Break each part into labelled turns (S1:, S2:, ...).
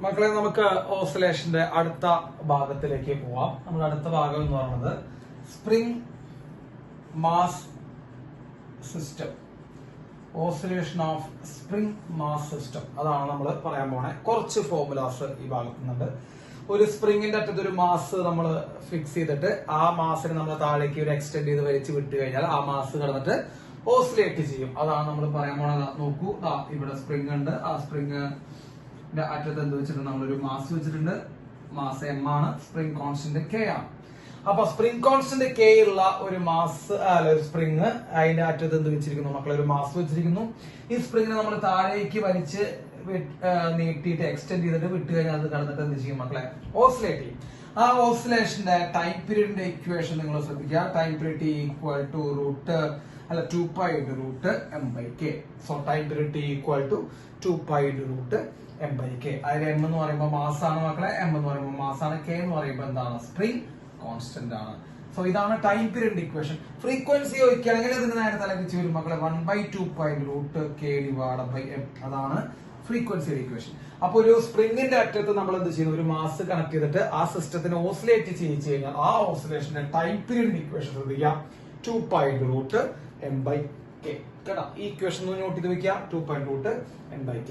S1: മക്കളെ നമുക്ക് ഓസിലേഷന്റെ അടുത്ത ഭാഗത്തിലേക്ക് പോവാം. നമ്മുടെ അടുത്ത ഭാഗം എന്ന് പറയുന്നത് spring mass system, oscillation of spring mass system. അതാണ് നമ്മൾ പറയാൻ പോണേ. കുറച്ച് ഫോർമുലാസ് ഈ ഭാഗത്തുനിന്നുണ്ട്. ഒരു സ്പ്രിംഗിന്റെ അറ്റത്ത് ഒരു മാസ് നമ്മൾ ഫിക്സ് ചെയ്തിട്ട് ആ മാസിനെ നമ്മൾ താഴേക്ക് ഒരു എക്സ്റ്റെൻഡ് ചെയ്ത് വലിച്ചു വിട്ട് കഴിഞ്ഞാൽ ആ മാസ് കിടന്നിട്ട് ഓസിലേറ്റ് ചെയ്യും. അതാണ് നമ്മൾ പറയാൻ പോണത്. നോക്കൂ, ഇവിടെ സ്പ്രിംഗ് ഉണ്ട്. ആ സ്പ്രിംഗ് അറ്റത്ത് എന്ത് വെച്ചിട്ടുണ്ട്? നമ്മളൊരു മാസ് വെച്ചിട്ടുണ്ട്. മാസ് എം ആണ്, സ്പ്രിംഗ് കോൺസ്റ്റന്റ് കെ ആണ്. അപ്പൊ സ്പ്രിംഗ് കോൺസ്റ്റന്റ് കെ ഉള്ള ഒരു മാസ് ഒരു സ്പ്രിംഗ്, അതിന്റെ അറ്റത്ത് എന്ത് വെച്ചിരിക്കുന്നു മക്കളെ? ഒരു മാസ് വെച്ചിരിക്കുന്നു. ഈ സ്പ്രിംഗിനെ നമ്മൾ താഴേക്ക് വലിച്ച് നീട്ടിയിട്ട് എക്സ്റ്റെൻഡ് ചെയ്തിട്ട് വിട്ട് കഴിഞ്ഞാൽ അത് കടന്നിട്ട് എന്ത് ചെയ്യും മക്കളെ? ഓസിലേറ്റ് ചെയ്യും. ആ ഓസിലേഷന്റെ ടൈം പീരീഡിന്റെ ഇക്വേഷൻ നിങ്ങൾ ശ്രദ്ധിക്കുക. Time period equal to root 2π into root m by k. So time period t equal to 2π into root m by k. അതിൽ m എന്ന് പറയുമ്പോൾ മാസ് ആണ് മക്കളെ, m എന്ന് പറയുമ്പോൾ മാസ് ആണ്, k എന്ന് പറയുമ്പോൾ എന്താണ്? സ്പ്രിംഗ് കോൺസ്റ്റന്റ് ആണ്. സോ ഇതാണ് ടൈം പീരീഡ് ഇക്വേഷൻ. ഫ്രീക്വൻസി ചോദിക്കുകയാണെങ്കിൽ ഇതിന് നേരെ തലതിരിച്ച് വരും മക്കളെ. 1/2π root k divided by m. അതാണ് ഫ്രീക്വൻസി ഇക്വേഷൻ. അപ്പൊ ഒരു സ്പ്രിംഗിന്റെ അറ്റത്ത് നമ്മൾ എന്ത് ചെയ്യുന്നു? ഒരു മാസ് കണക്ട് ചെയ്തിട്ട് ആ സിസ്റ്റത്തിനെ ഓസിലേറ്റ് ചെയ്യിച്ചു കഴിഞ്ഞാൽ ആ ഓസിലേഷന്റെ ടൈം പീരീഡ് ഇക്വേഷൻ ശ്രദ്ധിക്കാം. 2π into root m by k. കേട്ടോ, ഈ ഇക്വേഷൻ നോട്ട് ചെയ്ത് വെക്കുക. 2π root m by k.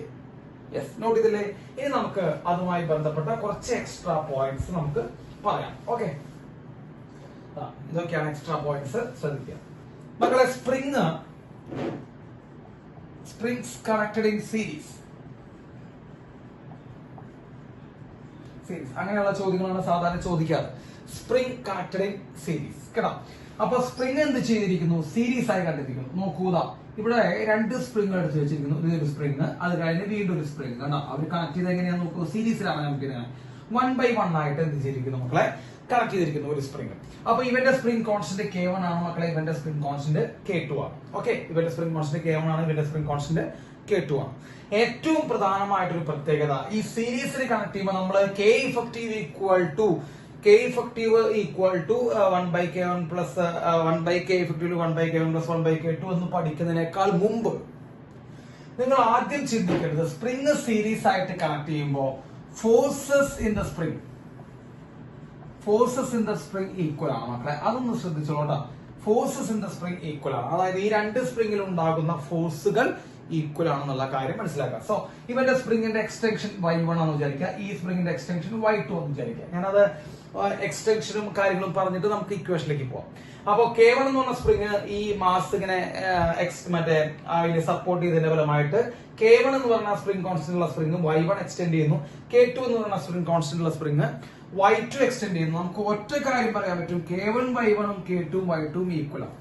S1: Yes, note ചെയ്തില്ലേ? ഇനി നമുക്ക് അതുമായി ബന്ധപ്പെട്ട കുറച്ച് എക്സ്ട്രാ പോയിന്റ്സ് നമുക്ക് പറയാം. ഓക്കെ, ഇതൊക്കെയാണ് എക്സ്ട്രാ പോയിന്റ്സ്. ശ്രദ്ധിക്കുക മക്കളെ. സ്പ്രിംഗ്സ് കണക്റ്റഡ് ഇൻ സീരീസ് അങ്ങനെയുള്ള ചോദ്യങ്ങളാണ് സാധാരണ ചോദിക്കാറ്. Spring connected in series. കേട്ടോ, അപ്പൊ സ്പ്രിംഗ് എന്ത് ചെയ്തിരിക്കുന്നു? സീരീസ് ആയി കണ്ടിരിക്കുന്നു. നോക്കൂത, ഇവിടെ രണ്ട് സ്പ്രിംഗ് എടുത്ത് വെച്ചിരിക്കുന്നു. ഇതൊരു സ്പ്രിംഗ്, അത് കഴിഞ്ഞ് വീണ്ടും ഒരു സ്പ്രിംഗ്. കണ്ടോ, അവർ കണക്ട് ചെയ്ത് എങ്ങനെയാന്ന് നോക്കൂ. സീരീസിലാണ് നമുക്ക് 1/1 ആയിട്ട് എന്ത് ചെയ്തിരിക്കുന്നു മക്കളെ? കണക്ട് ചെയ്തിരിക്കുന്നു ഒരു സ്പ്രിംഗ്. അപ്പൊ ഇവന്റെ സ്പ്രിംഗ് കോൺസ്റ്റന്റ് K1 ആണ് മക്കളെ, ഇവന്റെ സ്പ്രിംഗ് കോൺസ്റ്റന്റ് K2 ആണ്. ഓക്കെ, ഇവന്റെ സ്പ്രിംഗ് കോൺസ്റ്റന്റ് K1 ആണ്, ഇവന്റെ സ്പ്രിംഗ് കോൺസ്റ്റന്റ് K2 ആണ്. ഏറ്റവും പ്രധാനമായിട്ടൊരു പ്രത്യേകത, ഈ സീരീസിൽ കണക്ട് ചെയ്യുമ്പോൾ നമ്മൾ K effective equal to 1/K1 plus 1/K effective 1/K1 plus 1/K2 എന്ന് പഠിക്കുന്നതിനേക്കാൾ മുമ്പ് നിങ്ങൾ ആദ്യം ചിന്തിക്കരുത്, സ്പ്രിംഗ് സീരീസ് ആയിട്ട് കണക്ട് ചെയ്യുമ്പോൾ forces in the spring equal ആണ് മക്കളെ. അതൊന്ന് ശ്രദ്ധിച്ചോളൂ. Forces in the spring equal ആണ്. അതായത് ഈ രണ്ട് സ്പ്രിംഗിൽ ഉണ്ടാകുന്ന ഫോഴ്സുകൾ ഈക്വൽ ആണെന്നുള്ള കാര്യം മനസ്സിലാക്കുക. സോ ഇവന്റെ സ്പ്രിംഗിന്റെ എക്സ്റ്റൻഷൻ y1 ആണെന്ന് വിചാരിക്കുക, ഈ സ്പ്രിംഗിന്റെ എക്സ്റ്റൻഷൻ y2 എന്ന് വിചാരിക്കുക. ഞാനത് എക്സ്റ്റൻഷനും കാര്യങ്ങളും പറഞ്ഞിട്ട് നമുക്ക് ഇക്വേഷനിലേക്ക് പോവാം. അപ്പോ K1 എന്ന് പറഞ്ഞ സ്പ്രിംഗ് ഈ മാസ് ഇങ്ങനെ അതിനെ സപ്പോർട്ട് ചെയ്തതിന്റെ ഫലമായിട്ട് K1 എന്ന് പറഞ്ഞ സ്പ്രിംഗ് കോൺസ്റ്റന്റ് ഉള്ള സ്പ്രിംഗ് y1 എക്സ്റ്റെൻഡ് ചെയ്യുന്നു. K2 എന്ന് പറഞ്ഞ സ്പ്രിംഗ് കോൺസ്റ്റന്റ് ഉള്ള സ്പ്രിംഗ് y2 എക്സ്റ്റെൻഡ് ചെയ്യുന്നു. നമുക്ക് ഒറ്റ കാര്യം പറയാൻ പറ്റും, K1 y1 ഉം K2 y2 ഉം ഈക്വൽ ആണ്.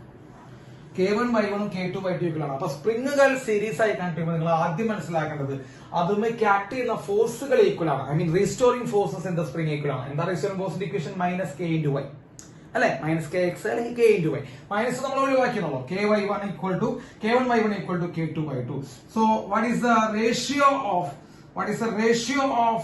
S1: K1 y1 ഉം K2 y2 ഈക്വൽ ആണ്. അപ്പൊ സ്പ്രിംഗുകൾ സീരീസ് ആയി കണക്ട് ചെയ്യുമ്പോൾ നിങ്ങൾ ആദ്യം മനസ്സിലാക്കേണ്ടത് അതുമായി ആക്ട് ചെയ്യുന്ന ഫോഴ്സുകൾ ഈക്വൽ ആണ്. I mean restoring forces in the spring equal ആണ്. എന്താ റീസ്റ്റോറിംഗ് ഫോഴ്സിന്റെ ഇക്വേഷൻ? -K into y അല്ലെ, -kx അല്ലെങ്കിൽ K into y. മൈനസ് നമ്മൾ ഒഴിവാക്കിയുള്ളൂ. K1 y1 equal to K2 y2. So what is the ratio of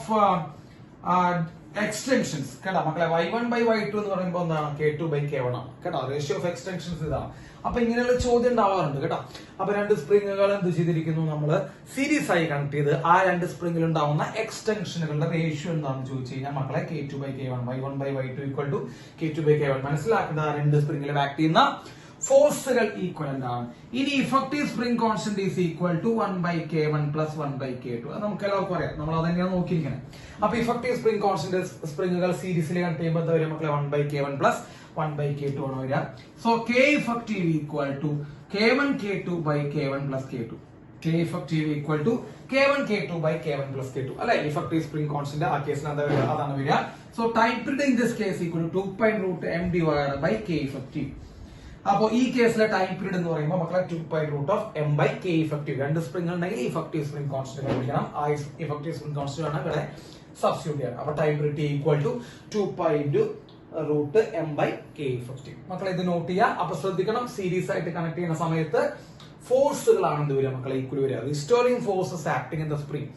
S1: extensions? കേട്ടോ മക്കളെ, y1/y2 എന്ന് പറയുമ്പോൾ എന്താണ്? K2/K1 ആണ്. കേട്ടോ, റേഷ്യോ ഓഫ് എക്സ്റ്റൻഷൻസ് ഇതാണ്. അപ്പൊ ഇങ്ങനെയുള്ള ചോദ്യം ഉണ്ടാവാറുണ്ട്. കേട്ടോ, അപ്പൊ രണ്ട് സ്പ്രിംഗുകൾ എന്ത് ചെയ്തിരിക്കുന്നു? നമ്മൾ സീരീസ് ആയി കണക്ട് ചെയ്ത് ആ രണ്ട് സ്പ്രിംഗിൽ ഉണ്ടാവുന്ന എക്സ്റ്റൻഷനുകളുടെ റേഷ്യോ എന്താണെന്ന് ചോദിച്ചു കഴിഞ്ഞാൽ മക്കളെ K2/K1, y1/y2 equal to K2/K1. മനസ്സിലാക്കേണ്ട, രണ്ട് സ്പ്രിംഗിൽ ആക്ട് ചെയ്യുന്ന ഫോഴ്സുകൾ ഈക്വലന്റ് ആണ്. ഇനി effective spring constant is equal to 1/K1 plus 1/K2. അത് നമുക്ക് എല്ലാവർക്കും അറിയാം, നമ്മൾ അത് തന്നെയാണ് നോക്കിയിരിക്കുന്നത്. അപ്പൊ ഇഫക്റ്റീവ് സ്പ്രിംഗ് കോൺസ്റ്റന്റ് സ്പ്രിംഗുകൾ സീരീസിൽ കണക്ട് ചെയ്യുമ്പോൾ എന്താ വരിക മക്കളെ? 1/K1 plus 1/K2 ആണ് വരിക. So K effective equal to K1 K2/K1 plus K2. K effective equal to K1 K2/K1 plus K2 അല്ലെ, ഇഫക്റ്റീവ് സ്പ്രിംഗ് കോൺസ്റ്റന്റ് ആ കേസിൽ അതാണ് വരിക. So time period in this case equal to 2π root m divided by K effective. അപ്പൊ ഈ കേസിലെ time period എന്ന് പറയുമ്പോൾ മക്കളെ 2π root of m by K effective. രണ്ട് സ്പ്രിംഗ് ഉണ്ടെങ്കിൽ ഇഫക്റ്റീവ് സ്പ്രിംഗ് കോൺസ്റ്റന്റ് കണ്ടുപിടിക്കണം. ആ ഇഫക്റ്റീവ് സ്പ്രിംഗ് കോൺസ്റ്റന്റ് ആണ് ഇവിടെ സബ്സ്റ്റിറ്റ്യൂട്ട് ചെയ്യാൻ. അപ്പൊ time period equal to 2π into root m by K effective. മക്കളെ ഇത് നോട്ട് ചെയ്യുക. അപ്പൊ ശ്രദ്ധിക്കണം, സീരീസ് ആയിട്ട് കണക്ട് ചെയ്യുന്ന സമയത്ത് ഫോഴ്സുകളാണ് എന്ത് വരിക മക്കളെ? ഈക്വൽ വരിക. Restoring forces acting in the spring,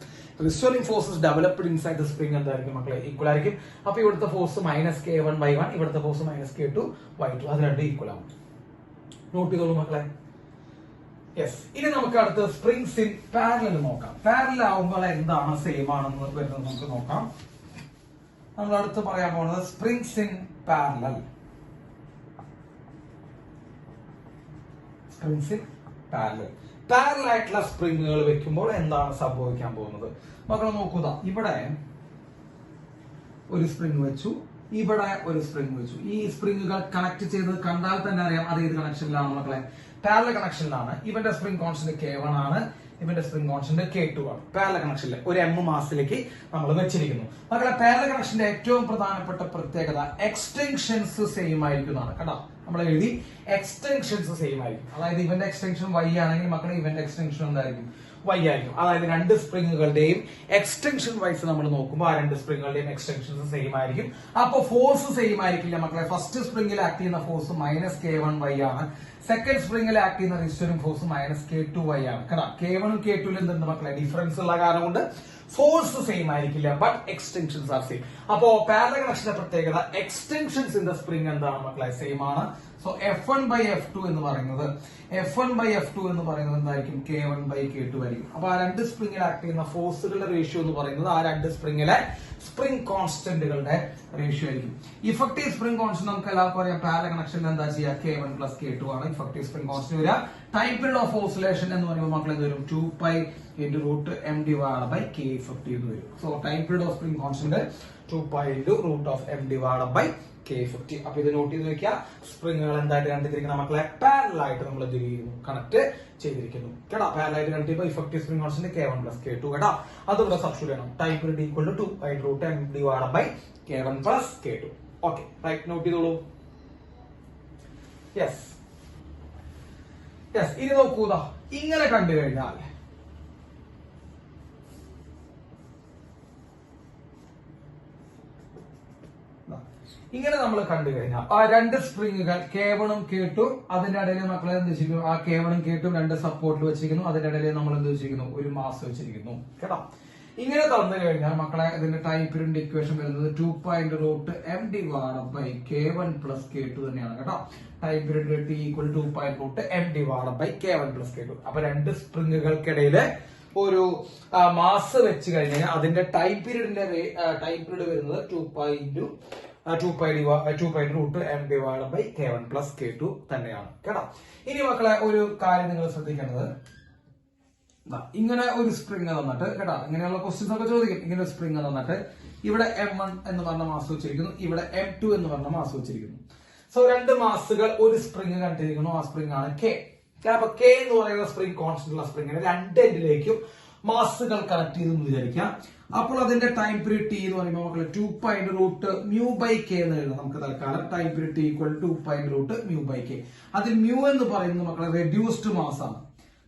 S1: restoring forces developed inside the spring എന്തായിരിക്കും മക്കളെ? ഈക്വൽ ആയിരിക്കും. അപ്പൊ ഇവിടുത്തെ ഫോഴ്സ് -K1/1, ഇവിടുത്തെ ഫോഴ്സ് -K2/y2. അത് രണ്ടും ഈക്വൽ ആവും. നോട്ട് ചെയ്തോളൂ മക്കളെ. യെസ്, ഇനി നമുക്ക് അടുത്ത് സ്പ്രിങ്സ് ഇൻ പാരലൽ നോക്കാം. പാരലൽ ആവുമ്പോൾ എന്താണ് സെയിം ആണെന്ന് വരുന്നത് നമുക്ക് നോക്കാം. നമ്മൾ അടുത്ത് പറയാൻ പോകുന്നത് springs in parallel. Springs in parallel, parallel ആയിട്ടുള്ള സ്പ്രിങ്ങുകൾ വെക്കുമ്പോൾ എന്താണ് സംഭവിക്കാൻ പോകുന്നത് മക്കളെ നോക്കുക. ഇവിടെ ഒരു സ്പ്രിങ് വെച്ചു, ഇവിടെ ഒരു സ്പ്രിങ് വെച്ചു. ഈ സ്പ്രിങ്ങുകൾ കണക്ട് ചെയ്ത് കണ്ടാൽ തന്നെ അറിയാം അത് ഏത് കണക്ഷനിലാണ് മക്കളെ, പാരലൽ കണക്ഷനിലാണ്. ഇവന്റെ സ്പ്രിംഗ് കോൺസ്റ്റന്റ് K1 ആണ്, ഇവന്റെ സ്പ്രിംഗ് കോൺസ്റ്റന്റ് K2 ആണ്. പാരലൽ കണക്ഷനിൽ ഒരു M മാസിലേക്ക് നമ്മൾ വെച്ചിരിക്കുന്നു മക്കളെ. പാരലൽ കണക്ഷന്റെ ഏറ്റവും പ്രധാനപ്പെട്ട പ്രത്യേകത എക്സ്റ്റൻഷൻസ് സെയിം ആയിരിക്കുന്നതാണ്. കേട്ടോ, നമ്മൾ എഴുതി എക്സ്റ്റൻഷൻസ് സെയിം ആയിരിക്കും. അതായത് ഇവന്റെ എക്സ്റ്റൻഷൻ Y ആണെങ്കിൽ മക്കളെ ഇവന്റെ എക്സ്റ്റൻഷൻ എന്തായിരിക്കും, Y ആയിരിക്കും. അതായത് രണ്ട് സ്പ്രിങ്ങുകളുടെയും എക്സ്റ്റൻഷൻ വൈസ് നമ്മൾ നോക്കുമ്പോൾ ആ രണ്ട് സ്പ്രിങ്ങുകളുടെയും എക്സ്റ്റൻഷൻസ് സെയിം ആയിരിക്കും. അപ്പൊ ഫോഴ്സ് സെയിം ആയിരിക്കില്ല മക്കളെ. ഫസ്റ്റ് സ്പ്രിംഗിൽ ആക്ട് ചെയ്യുന്ന ഫോഴ്സ് -K1Y ആണ്, സെക്കൻഡ് സ്പ്രിംഗിൽ ആക്ട് ചെയ്യുന്ന റെസിസ്റ്ററിംഗ് ഫോഴ്സ് -K2Y ആണ്. കേട്ടോ, K1 K2 എന്തുണ്ട് മക്കളെ, ഡിഫറൻസ് ഉള്ള കാരണം കൊണ്ട് ഫോഴ്സ് സെയിം ആയിരിക്കില്ല, ബട്ട് എക്സ്റ്റൻഷൻസ് ആർ സെയിം. അപ്പോ പാരലൽ കണക്ഷന്റെ പ്രത്യേകത എക്സ്റ്റൻഷൻസ് ഇൻ ദ സ്പ്രിംഗ് എന്താണ് മക്കളെ, സെയിം ആണ്. സോ F1/F2 എന്ന് പറയുന്നത് എന്തായിരിക്കും, K1/K2 ആയിരിക്കും. അപ്പൊ ആ രണ്ട് സ്പ്രിംഗിൽ ആക്ട് ചെയ്യുന്ന ഫോഴ്സുകളുടെ റേഷ്യോ എന്ന് പറയുന്നത് ആ രണ്ട് സ്പ്രിംഗിലെ സ്പ്രിംഗ് കോൺസ്റ്റന്റുകളുടെ റേഷ്യോ ആയിരിക്കും. ഇഫക്റ്റീവ് സ്പ്രിംഗ് കോൺസ്റ്റന്റ് നമുക്ക് എല്ലാവർക്കും അറിയാം, പാരലൽ കണക്ഷനിൽ എന്താ ചെയ്യുക, K1 + K2 ആണ് ഇഫക്റ്റീവ് സ്പ്രിംഗ് കോൺസ്റ്റന്റ് വരിക. ടൈം പീരീഡ് ഓഫ് ഓസിലേഷൻ എന്ന് പറയുമ്പോൾ മക്കളെ എന്ത് വരും, 2π × √M/K ഇഫക്റ്റീവ് എന്ന് വരും. So time period of spring constant 2π × √M/K effective. അപ്പൊ ഇത് നോട്ട് ചെയ്ത് വെക്കുക. സ്പ്രിങ്ങുകൾ എന്തായിട്ട് കണ്ടിരിക്കുന്ന മക്കളെ, പാരലൽ ആയിട്ട് നമ്മൾ കണക്ട് ചെയ്തിരിക്കുന്നു. കേട്ടോ, പാരലൽ ആയിട്ട് കണക്ട് ചെയ്യുമ്പോൾ effective spring constant K1 + K2. കേട്ടോ, അതുകൂടെ സബ്സ്റ്റിറ്റ്യൂട്ട് ചെയ്യണം. Time period = 2π × √M/K1 + K2. Okay, right, note ചെയ്തോളൂ. യെസ്, ഇനി നോക്കൂതാ, ഇങ്ങനെ കണ്ടു കഴിഞ്ഞാൽ ഇങ്ങനെ നമ്മൾ കണ്ടു കഴിഞ്ഞാൽ ആ രണ്ട് സ്പ്രിങ്ങുകൾ K1 ഉം K2 അതിന്റെ ഇടയിൽ മക്കളെ എന്ത് വെച്ചിരിക്കുന്നു, ആ K1 ഉം K2 രണ്ട് സപ്പോർട്ടിൽ വെച്ചിരിക്കുന്നു. അതിന്റെ ഇടയിൽ നമ്മൾ എന്ത് വെച്ചിരിക്കുന്നു, ഒരു മാസ് വെച്ചിരിക്കുന്നു. കേട്ടോ, ഇങ്ങനെ തന്നു കഴിഞ്ഞാൽ മക്കളെ ഇതിന്റെ ടൈം പീരീഡ് ഇക്വേഷൻ വരുന്നത് 2π × M/K1 + K2 തന്നെയാണ്. കേട്ടോ, time period T = 2π × M/K1 + K2. അപ്പൊ രണ്ട് സ്പ്രിങ്ങുകൾക്കിടയിൽ ഒരു മാസ് വെച്ച് കഴിഞ്ഞാൽ അതിന്റെ ടൈം പീരീഡ് വരുന്നത് 2π × M/K1 + K2 തന്നെയാണ്. കേട്ടോ, ഇനി മക്കളെ ഒരു കാര്യം നിങ്ങൾ ശ്രദ്ധിക്കേണ്ടത്, ഇങ്ങനെ ഒരു സ്പ്രിംഗ് തന്നിട്ട്, കേട്ടോ, ഇങ്ങനെയുള്ള ക്വസ്റ്റ്യൻസ് ഒക്കെ ചോദിക്കും. ഇങ്ങനെ ഒരു സ്പ്രിംഗ് തന്നിട്ട് ഇവിടെ M1 എന്ന് പറഞ്ഞ മാസ് വെച്ചിരിക്കുന്നു, ഇവിടെ M2 എന്ന് പറഞ്ഞ മാസ് വെച്ചിരിക്കുന്നു. സോ രണ്ട് മാസുകൾ ഒരു സ്പ്രിംഗ് കണ്ടിരിക്കുന്നു, ആ സ്പ്രിംഗ് ആണ് K. അപ്പൊ K എന്ന് പറയുന്ന സ്പ്രിംഗ് കോൺസ്റ്റന്റ് ഉള്ള സ്പ്രിംഗിന് രണ്ട് എൻഡിലേക്കും മാസുകൾ കണക്ട് ചെയ്തെന്ന് വിചാരിക്കാം. അപ്പോൾ അതിന്റെ ടൈം പീരീഡ് T എന്ന് പറയുമ്പോൾ മക്കളെ 2π √μ/K എന്ന് എഴുതാം. നമുക്ക് തൽക്കാലം ടൈം പീരീഡ് T = 2π √μ/K. അതിൽ മ്യൂ എന്ന് പറയുന്നത് മക്കളെ റെഡ്യൂസ്ഡ് മാസ് ആണ്.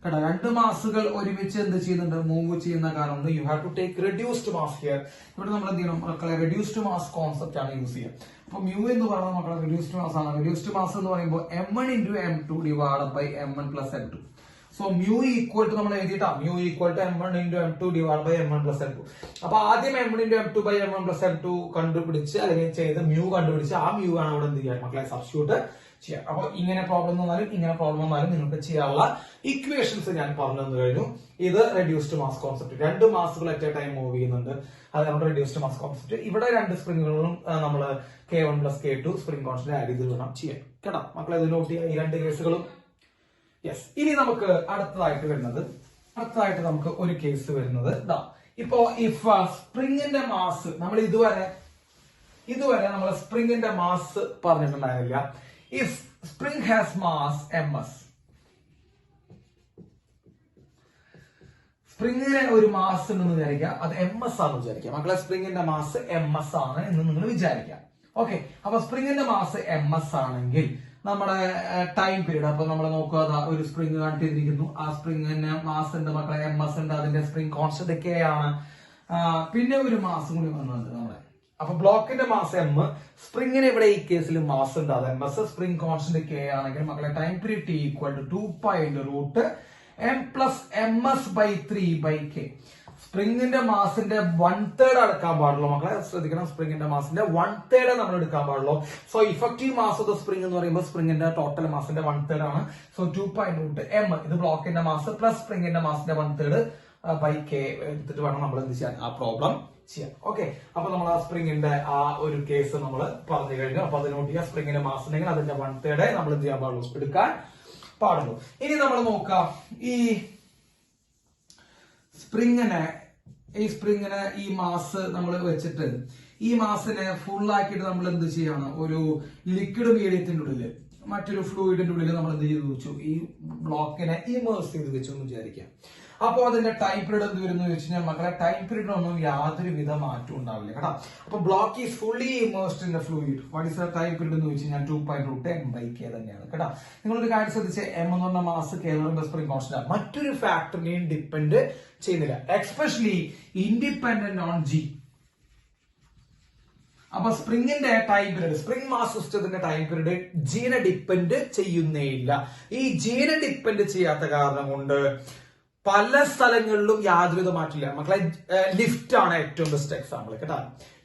S1: കേട്ടോ, രണ്ട് മാസുകൾ ഒരുമിച്ച് എന്ത് ചെയ്യുന്നുണ്ട്, മൂവ് ചെയ്യുന്ന കാരണം you have to take reduced mass here. ഇവിടെ നമ്മൾ എന്ത് ചെയ്യണം മക്കളെ, റെഡ്യൂസ്ഡ് മാസ് കോൺസെപ്റ്റ് ആണ് യൂസ് ചെയ്യുക. അപ്പൊ മ്യൂ എന്ന് പറയുന്നത് മക്കളെ റെഡ്യൂസ്ഡ് മാസ് ആണ്. റെഡ്യൂസ്ഡ് മാസ് എന്ന് പറയുമ്പോൾ M1 × M2 / M1 + M2. So mu equal to നമ്മൾ എഴുതിയിട്ടാ, mu equal to M1 × M2 / M1 + M2. അപ്പൊ ആദ്യം M1 × M2 / M1 + M2 കണ്ടുപിടിച്ച് അല്ലെങ്കിൽ ചെയ്ത് മ്യൂ കണ്ടുപിടിച്ച് ആ മ്യൂ ആണ് അവിടെ എന്ത് ചെയ്യാൻ മക്കളെ സബ്സ്റ്റിറ്റ്യൂട്ട് ചെയ്യാം. അപ്പൊ ഇങ്ങനെ പ്രോബ്ലം വന്നാലും ഇങ്ങനെ പ്രോബ്ലം വന്നാലും നിങ്ങൾക്ക് ചെയ്യാനുള്ള ഇക്വേഷൻസ് ഞാൻ പറഞ്ഞു തന്നു കഴിഞ്ഞു. ഇത് റെഡ്യൂസ്ഡ് മാസ് കോൺസെപ്റ്റ്, രണ്ട് മാസുകൾ അറ്റ് എ ടൈം മൂവ് ചെയ്യുന്നുണ്ട്, അതാണ് റെഡ്യൂസ്ഡ് മാസ് കോൺസെപ്റ്റ്. ഇവിടെ രണ്ട് സ്പ്രിങ്ങുകളും നമ്മൾ K1 + K2 spring constant add ചെയ്ത് വേണം ചെയ്യാൻ. കേട്ടോ, മക്കളെ ഇത് നോട്ട് ചെയ്യുക, ഈ രണ്ട് കേസുകളും. യെസ്, ഇനി നമുക്ക് അടുത്തതായിട്ട് നമുക്ക് ഒരു കേസ് വരുന്നത് ഇതാ. ഇപ്പോ ഇഫ് സ്പ്രിങ്ങിന്റെ മാസ് നമ്മൾ ഇതുവരെ നമ്മൾ സ്പ്രിങ്ങിന്റെ മാസ് പറഞ്ഞിട്ടുണ്ടായിരുന്നില്ല. If spring has mass ms, സ്പ്രിങ്ങിന് ഒരു മാസ് ഉണ്ടെന്ന് വിചാരിക്കുക, അത് ms ആണെന്ന് വിചാരിക്കുക. മക്കളെ സ്പ്രിങ്ങിന്റെ മാസ് ms ആണ് എന്ന് നിങ്ങൾ വിചാരിക്കുക. ഓക്കെ, അപ്പൊ സ്പ്രിങ്ങിന്റെ മാസ് ms ആണെങ്കിൽ നമ്മുടെ ടൈം പീരീഡ്, അപ്പൊ നമ്മൾ നോക്കുക, ഒരു സ്പ്രിംഗ് കണ്ടിരിക്കുന്നു, ആ സ്പ്രിങ്ങിന് മാസ് ഉണ്ട് മക്കളെ, ms ഉണ്ട്, അതിന്റെ സ്പ്രിംഗ് കോൺസ്റ്റന്റ് K ആണ്. പിന്നെ ഒരു മാസം കൂടി വന്നത് നമ്മുടെ, അപ്പൊ ബ്ലോക്കിന്റെ മാസ് M, സ്പ്രിങ്ങിന് ഇവിടെ ഈ കേസിൽ മാസ് ഉണ്ട്, അത് ms, സ്പ്രിംഗ് കോൺസ്റ്റന്റ് K ആണെങ്കിൽ മക്കളെ time period T = 2π × M + ms/3/K. സ്പ്രിങ്ങിന്റെ മാസിന്റെ 1/3 എടുക്കാൻ പാടുള്ളൂ മക്കളെ, ശ്രദ്ധിക്കണം. സ്പ്രിങ്ങിന്റെ മാസിന്റെ 1/3 നമ്മൾ എടുക്കാൻ പാടുള്ളൂ. So effective mass of the spring എന്ന് പറയുമ്പോൾ സ്പ്രിങ്ങിന്റെ ടോട്ടൽ മാസിന്റെ 1/3 ആണ്. സോ 2.√m ഇത് ബ്ലോക്കിന്റെ മാസ് പ്ലസ് സ്പ്രിങ്ങിന്റെ മാസിന്റെ 1/3 ബൈ കെ എടുത്തിട്ട് വേണം നമ്മൾ എന്ത് ചെയ്യാൻ, ആ പ്രോബ്ലം ചെയ്യാം. ഓക്കെ, അപ്പൊ നമ്മൾ ആ സ്പ്രിങ്ങിന്റെ ആ ഒരു കേസ് നമ്മൾ പറഞ്ഞു കഴിഞ്ഞു. അപ്പൊ അത് നോട്ട് ചെയ്യുക. സ്പ്രിങ്ങിന്റെ മാസ് ഉണ്ടെങ്കിൽ അതിന്റെ 1/3 നമ്മൾ എന്ത് ചെയ്യാൻ പാടുള്ളൂ, എടുക്കാൻ പാടുള്ളൂ. ഇനി നമ്മൾ നോക്കാം ഈ സ്പ്രിങ്ങിനെ ഈ മാസ് നമ്മൾ വെച്ചിട്ട് ഈ മാസിനെ ഫുൾ ആക്കിയിട്ട് നമ്മൾ എന്ത് ചെയ്യാണ്, ഒരു ലിക്വിഡ് മീഡിയത്തിന്റെ ഉള്ളിൽ മറ്റൊരു ഫ്ലൂയിഡിന്റെ ഉള്ളിൽ നമ്മൾ എന്ത് ചെയ്ത് വെച്ചു, ഈ ബ്ലോക്കിനെ ഇമേഴ്സ് ചെയ്ത് വെച്ചു എന്ന് വിചാരിക്കാം. അപ്പൊ അതിന്റെ ടൈം പീരീഡ് എന്ത് വരുന്നു വെച്ച് കഴിഞ്ഞാൽ മക്കളെ, ടൈം പീരീഡിനൊന്നും യാതൊരു വിധ മാറ്റം ഉണ്ടാവില്ല കേട്ടോ. അപ്പൊ block is fully immersed in the fluid. What is the time period എന്ന് വെച്ച് കഴിഞ്ഞാൽ 2.√m/k തന്നെയാണ് കേട്ടോ. നിങ്ങളൊരു കാര്യം ശ്രദ്ധിച്ച്, എം എന്ന് പറഞ്ഞ മാസ് കെ എന്ന് പറയുന്ന സ്പ്രിംഗ് കോൺസ്റ്റന്റ് മറ്റൊരു ഫാക്ടറിനെയും ഡിപ്പെൻഡ് ചെയ്യുന്നില്ല, എക്സ്പെഷ്യലി ഇൻഡിപെൻഡന്റ് ഓൺ ജി. അപ്പൊ സ്പ്രിങ്ങിന്റെ ടൈം പീരീഡ്, സ്പ്രിംഗ് മാസ് സിസ്റ്റത്തിന്റെ ടൈം പീരീഡ് ജീനെ ഡിപ്പെൻഡ് ചെയ്യുന്നേ ഇല്ല. ഈ ജീനെ ഡിപ്പെൻഡ് ചെയ്യാത്ത കാരണം കൊണ്ട് പല സ്ഥലങ്ങളിലും യാതൊരുവിധ മാറ്റില്ല മക്കളെ. ലിഫ്റ്റ് ആണ് ഏറ്റവും ബെസ്റ്റ് എക്സാമ്പിൾ കേട്ടോ.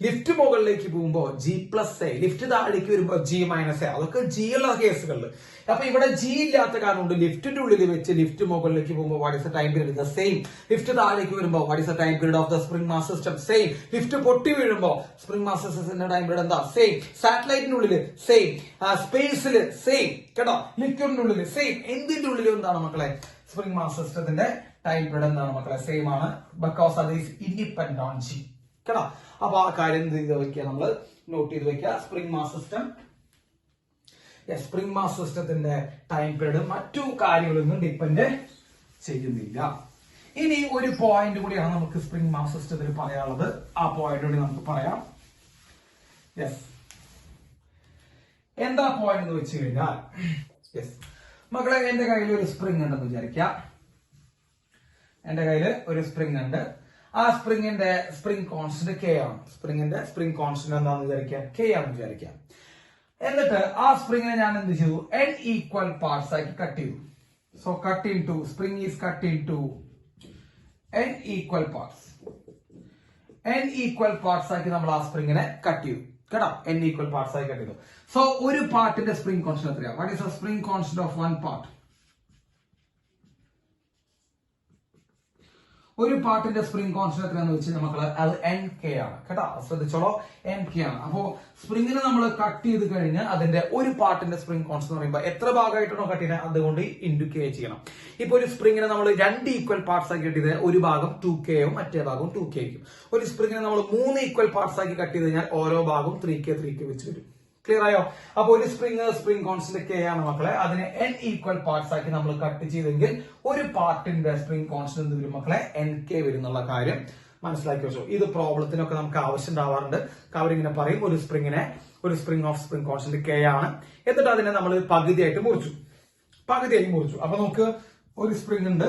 S1: ലിഫ്റ്റ് മുകളിലേക്ക് പോകുമ്പോ G+A, ലിഫ്റ്റ് താഴേക്ക് വരുമ്പോ G-A, അതൊക്കെ G ഉള്ള കേസുകളിൽ. അപ്പൊ ഇവിടെ G ഇല്ലാത്ത കാരണം കൊണ്ട് ലിഫ്റ്റിന്റെ ഉള്ളിൽ വെച്ച് ലിഫ്റ്റ് മുകളിലേക്ക് പോകുമ്പോൾ what is the time period, the same. Lift താഴേക്ക് വരുമ്പോൾ what is the time period of the spring mass system, same. Lift പൊട്ടി വീഴുമ്പോൾ സ്പ്രിംഗ് മാസ് സിസ്റ്റത്തിന്റെ ടൈം പീരീഡ് എന്താ, സെയിം. സാറ്റലൈറ്റിന്റെ ഉള്ളിൽ സെയിം, സ്പേസിൽ സെയിം കേട്ടോ, ലിക്വിഡിന്റെ ഉള്ളിൽ സെയിം. എന്തിന്റെ ഉള്ളിലും എന്താണ് മക്കളെ, സ്പ്രിംഗ് മാസ് സിസ്റ്റത്തിന്റെ ടൈം പീരീഡ് എന്താണ് മക്കളെ, സെയിം ആണ്. ബിക്കോസ് അത് ഈസ് ഇൻഡിപെൻഡന്റ് ഓൺ ജി കേട്ടോ. അപ്പൊ ആ കാര്യം എന്ത് ചെയ്ത് വെക്കുക, നമ്മൾ നോട്ട് ചെയ്ത് വെക്കുക. Spring mass system, spring mass സിസ്റ്റത്തിന്റെ ടൈം പീരീഡ് മറ്റു കാര്യങ്ങളൊന്നും ഡിപ്പെൻഡ് ചെയ്യുന്നില്ല. ഇനി ഒരു പോയിന്റ് കൂടിയാണ് നമുക്ക് സ്പ്രിംഗ് മാസ് സിസ്റ്റത്തിൽ പറയാനുള്ളത്. ആ പോയിന്റ് കൂടി നമുക്ക് പറയാം. യെസ്, എന്താ പോയിന്റ് എന്ന് വെച്ച് കഴിഞ്ഞാൽ, യെസ് മക്കളെ, എന്റെ കയ്യിൽ ഒരു സ്പ്രിംഗ് ഉണ്ടെന്ന് വിചാരിക്കാം. എന്റെ കയ്യിൽ ഒരു സ്പ്രിംഗ് ഉണ്ട്. ആ സ്പ്രിംഗിന്റെ സ്പ്രിംഗ് കോൺസ്റ്റന്റ് കെ ആണ്. സ്പ്രിംഗിന്റെ സ്പ്രിംഗ് കോൺസ്റ്റന്റ് എന്താണെന്ന് വിചാരിക്കാം, കെ ആണെന്ന് വിചാരിക്കാം. എന്നിട്ട് ആ സ്പ്രിംഗിനെ ഞാൻ എന്ത് ചെയ്തു, n ഈക്വൽ പാർട്സ് ആക്കി കട്ട് ചെയ്തു. So cut into, spring is cut into n equal parts. n equal parts ആക്കി നമ്മൾ ആ സ്പ്രിംഗിനെ കട്ട് ചെയ്തു കേട്ടോ. n ഈക്വൽ പാർട്സ് ആയി കട്ട് ചെയ്തു. സോ ഒരു പാർട്ടിന്റെ സ്പ്രിംഗ് കോൺസ്റ്റന്റ് എത്രയാണ്, what is the spring constant of one part? ഒരു പാർട്ടിന്റെ സ്പ്രിംഗ് കോൺസ്റ്റന്റ് എത്രയാണെന്ന് വെച്ച് കഴിഞ്ഞാൽ മക്കളെ, അത് NK ആണ് കേട്ടോ. ശ്രദ്ധിച്ചോളൂ, NK ആണ്. അപ്പോ സ്പ്രിംഗിനെ നമ്മൾ കട്ട് ചെയ്ത് കഴിഞ്ഞ് അതിന്റെ ഒരു പാർട്ടിന്റെ സ്പ്രിംഗ് കോൺസ്റ്റന്റ് എന്ന് പറയുമ്പോൾ എത്ര ഭാഗമായിട്ടാണോ കട്ട് ചെയ്യുന്നത് അതുകൊണ്ട് ഇൻഡു K ചെയ്യണം. ഇപ്പൊ ഒരു സ്പ്രിംഗിനെ നമ്മൾ 2 ഈക്വൽ പാർട്സ് ആക്കി കട്ട് ചെയ്ത് ഒരു ഭാഗം 2K യും മറ്റേ ഭാഗം 2K യും. ഒരു സ്പ്രിംഗിനെ നമ്മൾ 3 ഈക്വൽ പാർട്സ് ആക്കി കട്ട് ചെയ്ത് കഴിഞ്ഞാൽ ഓരോ ഭാഗവും 3K വെച്ച് വരും. ക്ലിയർ ആയോ? അപ്പൊ ഒരു സ്പ്രിംഗ് കോൺസ്റ്റന്റ് K ആണ് മക്കളെ. അതിനെ n ഈക്വൽ പാർട്സ് ആക്കി നമ്മൾ കട്ട് ചെയ്തെങ്കിൽ ഒരു പാർട്ടിന്റെ സ്പ്രിംഗ് കോൺസ്റ്റന്റ് എന്ത് വരും മക്കളെ, NK വരും എന്നുള്ള കാര്യം മനസ്സിലാക്കി വെച്ചോ. ഇത് പ്രോബ്ലത്തിനൊക്കെ നമുക്ക് ആവശ്യം ഉണ്ടാവാറുണ്ട്. അവരിങ്ങനെ പറയും, ഒരു spring of spring constant K ആണ്, എന്നിട്ട് അതിനെ നമ്മൾ പകുതിയായിട്ട് മുറിച്ചു. അപ്പൊ നമുക്ക് ഒരു സ്പ്രിംഗ് ഉണ്ട്,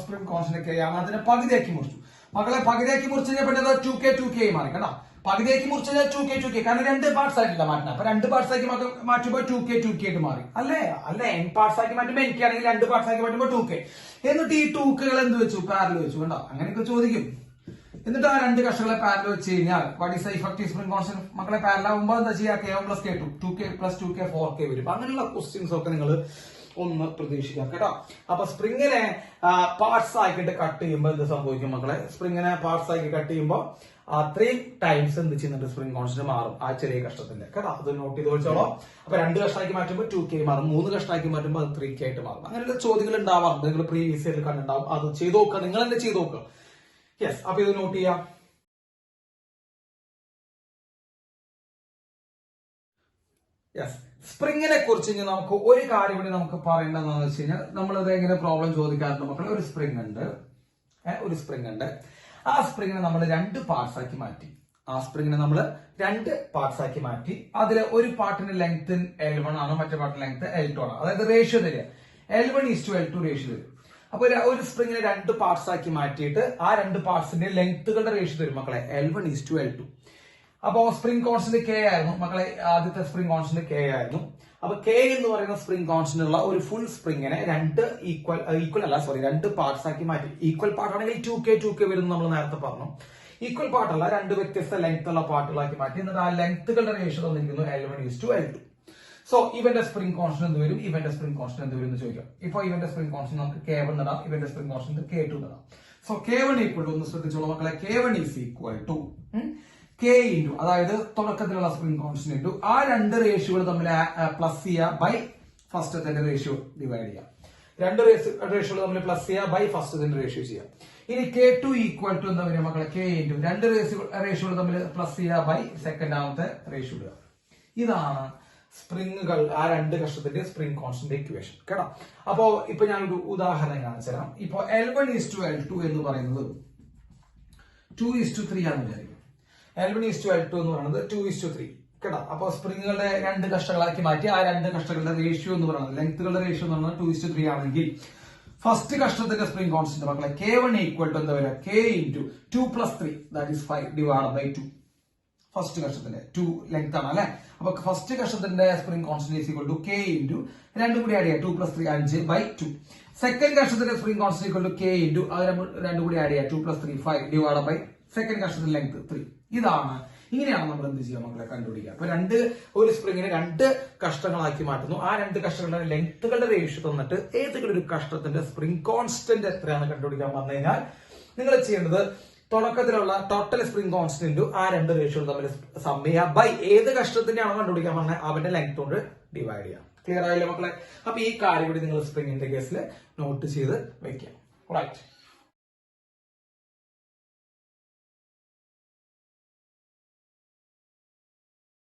S1: സ്പ്രിംഗ് കോൺസ്റ്റന്റ് K ആണ്, അതിനെ പകുതിയാക്കി മുറിച്ചു. മക്കളെ പകുതിയാക്കി മുറിച്ചു കഴിഞ്ഞാൽ 2K മാറി കേട്ടോ. പകുതിയാക്കി മുറിച്ചു കഴിഞ്ഞാൽ 2K, കാരണം 2 പാർട്സ് ആയിട്ടില്ല മാറ്റണം. അപ്പൊ 2 പാർട്സ് ആക്കി മാറ്റുമ്പോൾ 2K ആയിട്ട് മാറി അല്ലേ. n പാർട്സ് ആക്കി മാറ്റുമ്പോൾ എനിക്ക് ആണെങ്കിൽ 2 പാർട്സ് ആക്കി മാറ്റുമ്പോൾ 2K. എന്നിട്ട് ഈ 2Kകൾ എന്ത് വെച്ചു, പാരലൽ വെച്ചു കണ്ടോ. അങ്ങനെയൊക്കെ ചോദിക്കും. എന്നിട്ട് ആ 2 കഷ്ണങ്ങളെ പാരലൽ വെച്ച് കഴിഞ്ഞാൽ what is the effective spring constant മക്കളെ, പാരലൽ ആകുമ്പോൾ എന്താ ചെയ്യുക, K1 + K2, 2K + 2K 4K വരും. അങ്ങനെയുള്ള ക്വസ്റ്റ്യൻസ് ഒക്കെ നിങ്ങൾ ഒന്ന് പ്രതീക്ഷിക്കാം കേട്ടോ. അപ്പൊ സ്പ്രിങ്ങിനെ പാർട്സ് ആക്കിയിട്ട് കട്ട് ചെയ്യുമ്പോൾ എന്ത് സംഭവിക്കും മക്കളെ, സ്പ്രിങ്ങിനെ പാർട്സ് ആക്കി കട്ട് ചെയ്യുമ്പോൾ 3 ടൈംസ് എന്ത് ചെയ്യുന്നുണ്ട്, സ്പ്രിംഗ് കോൺസ്റ്റന്റ് മാറും ആ ചെറിയ കഷ്ടത്തിന്റെ കേട്ടോ. അത് നോട്ട് ചെയ്ത് വെച്ചോളൂ. അപ്പൊ 2 കഷ്ണമാക്കി മാറ്റുമ്പോൾ 2K മാറും, 3 കഷ്ണമാക്കി മാറ്റുമ്പോൾ അത് 3K ആയിട്ട് മാറും. അങ്ങനെയുള്ള ചോദ്യങ്ങൾ ഉണ്ടാവാറുണ്ട്, നിങ്ങൾ പ്രീവിയസ് ഇയറിൽ കണ്ടുണ്ടാവും. അത് ചെയ്ത് നോക്കുക, നിങ്ങൾ തന്നെ ചെയ്ത് നോക്കുക. യെസ്, അപ്പൊ ഇത് നോട്ട് ചെയ്യാം. യെസ്, സ്പ്രിങ്ങിനെ കുറിച്ച് നമുക്ക് ഒരു കാര്യം കൂടി നമുക്ക് പറയേണ്ടതെന്ന് വെച്ച് കഴിഞ്ഞാൽ, നമ്മളിത് എങ്ങനെ പ്രോബ്ലം ചോദിക്കാറുണ്ട് മക്കളെ. ഒരു സ്പ്രിംഗ് ഉണ്ട്. ആ സ്പ്രിങ്ങിനെ നമ്മൾ 2 പാർട്സ് ആക്കി മാറ്റി. അതിൽ ഒരു പാർട്ടിന്റെ ലെങ്ത് L1 ആണ്, മറ്റേ പാർട്ടിന്റെ ലെങ്ത് L2 ആണ്. അതായത് റേഷ്യോ തരിക, L1:L2 റേഷ്യോ തരും. അപ്പൊ ഒരു സ്പ്രിങ്ങിനെ 2 പാർട്സ് ആക്കി മാറ്റിയിട്ട് ആ 2 പാർട്സിന്റെ ലെങ്ത്തുകളുടെ റേഷ്യോ തരും മക്കളെ, L1:L2. അപ്പോ സ്പ്രിംഗ് കോൺസ്റ്റന്റ് കെ ആയിരുന്നു മക്കളെ, ആദ്യത്തെ സ്പ്രിംഗ് കോൺസ്റ്റന്റ് കെ ആയിരുന്നു. അപ്പൊ കെ എന്ന് പറയുന്ന സ്പ്രിംഗ് കോൺസ്റ്റന്റ് ഉള്ള ഒരു ഫുൾ സ്പ്രിങ്ങിനെ രണ്ട് രണ്ട് പാർട്സ് ആക്കി മാറ്റി. ഈക്വൽ പാർട്ട് ആണെങ്കിൽ 2k വരും നമ്മൾ നേരത്തെ പറഞ്ഞു. ഈക്വൽ പാർട്ടല്ല, രണ്ട് വ്യത്യസ്ത ലെങ്ത് ഉള്ള പാർട്ടുകളാക്കി മാറ്റി. എന്നിട്ട് ആ ലെങ്ത്തുകളുടെ റേഷ്യോ തന്നിരിക്കുന്നു L1:L2. സോ ഇവന്റെ സ്പ്രിംഗ് കോൺസ്റ്റന്റ് എന്ത് വരും, ഇവന്റെ സ്പ്രിംഗ് കോൺസ്റ്റന്റ് എന്ത് വരും എന്ന് ചോദിക്കാം. ഇപ്പൊ ഇവന്റെ സ്പ്രിംഗ് കോൺസ്റ്റന്റ് നമുക്ക് K1 ഇടാം, ഇവന്റെ സ്പ്രിംഗ് കോൺസ്റ്റന്റ് K2 ഇടാം. സോ K1 ഈക്വൽ ടു, ഒന്ന് ശ്രദ്ധിച്ചോളൂ മക്കളെ, K1 is equal to K into, അതായത് തുടക്കത്തിലുള്ള സ്പ്രിംഗ് കോൺസ്റ്റന്റ് ഇൻറ്റു ആ രണ്ട് റേഷ്യോകൾ തമ്മിൽ പ്ലസ് ചെയ്യുക ബൈ ഫസ്റ്റത്തിന്റെ റേഷ്യോ ഡിവൈഡ് ചെയ്യാം. രണ്ട് റേഷ്യോകൾ തമ്മിൽ പ്ലസ് ചെയ്യുക ബൈ ഫസ്റ്റത്തിന്റെ റേഷ്യോ ചെയ്യാം. ഇനി K2 ഈക്വൽ ടു എന്താ പറയുക മക്കളെ, K ഇൻറ്റു രണ്ട് റേഷ്യോകൾ തമ്മിൽ പ്ലസ് ചെയ്യുക ബൈ സെക്കൻഡാമത്തെ റേഷ്യോ ഇടുക. ഇതാണ് സ്പ്രിങ്ങുകൾ, ആ രണ്ട് കഷ്ടത്തിന്റെ സ്പ്രിംഗ് കോൺസ്റ്റന്റ് ഇക്വേഷൻ കേട്ടോ. അപ്പോ ഇപ്പൊ ഞാനൊരു ഉദാഹരണം കാണിച്ചു തരാം. ഇപ്പൊ L1:L2 എന്ന് പറയുന്നത് 2:3 ആണെന്ന് വിചാരിക്കും. L1:L2 എന്ന് പറയുന്നത് 2:3 കേട്ടോ. അപ്പൊ സ്പ്രിങ്ങുകളുടെ രണ്ട് കഷ്ടങ്ങളാക്കി മാറ്റി ആ രണ്ട് കഷ്ടങ്ങളുടെ റേഷ്യോ എന്ന് പറയുന്നത്, ലെങ്ത്തുകളുടെ റേഷ്യോ എന്ന് പറയുന്നത് 2:3 ആണെങ്കിൽ ഫസ്റ്റ് കഷ്ടത്തിന്റെ സ്പ്രിംഗ് കോൺസ്റ്റന്റ് മക്കളെ K1 ഈക്വൽ ടു എന്താ വരിക, K into 2 + 3 that is 5 divide by 2. First കഷ്ടത്തിന്റെ 2 ലെങ്ത് ആണ് അല്ലെ. അപ്പൊ ഫസ്റ്റ് കഷ്ടത്തിന്റെ spring constant is equal to K into രണ്ടും കൂടി ആഡ് ചെയ്യാം, 2 + 3 5 ബൈ 2. സെക്കൻഡ് കഷ്ടത്തിന്റെ spring constant equal to K into അത് രണ്ടും കൂടി ആഡ് ചെയ്യാം, 2 + 3 5 ഡിവൈഡ് ബൈ സെക്കൻഡ് കഷ്ടത്തിന്റെ ലെങ്ത് 3. ഇതാണ്, ഇങ്ങനെയാണ് നമ്മൾ എന്ത് ചെയ്യുക മക്കളെ കണ്ടുപിടിക്കുക. അപ്പൊ ഒരു സ്പ്രിങ്ങിനെ രണ്ട് കഷ്ടങ്ങളാക്കി മാറ്റുന്നു. ആ രണ്ട് കഷ്ടങ്ങളുടെ ലെങ്ത്തുകളുടെ റേഷ്യോ തന്നിട്ട് ഏതെങ്കിലും ഒരു കഷ്ടത്തിന്റെ സ്പ്രിംഗ് കോൺസ്റ്റന്റ് എത്രയാണ് കണ്ടുപിടിക്കാൻ വന്നു കഴിഞ്ഞാൽ നിങ്ങൾ ചെയ്യേണ്ടത് തുടക്കത്തിലുള്ള ടോട്ടൽ സ്പ്രിംഗ് കോൺസ്റ്റന്റ് ആ രണ്ട് റേഷ്യോകൾ തമ്മിൽ സം ചെയ്യുക ബൈ ഏത് കഷ്ടത്തിന്റെയാണോ കണ്ടുപിടിക്കാൻ പറഞ്ഞാൽ അവന്റെ ലെങ്ത് കൊണ്ട് ഡിവൈഡ് ചെയ്യാം. ക്ലിയർ ആയില്ലേ മക്കളെ? അപ്പൊ ഈ കാര്യം കൂടി നിങ്ങൾ സ്പ്രിങ്ങിന്റെ കേസിൽ നോട്ട് ചെയ്ത് വെക്കാം. റൈറ്റ്.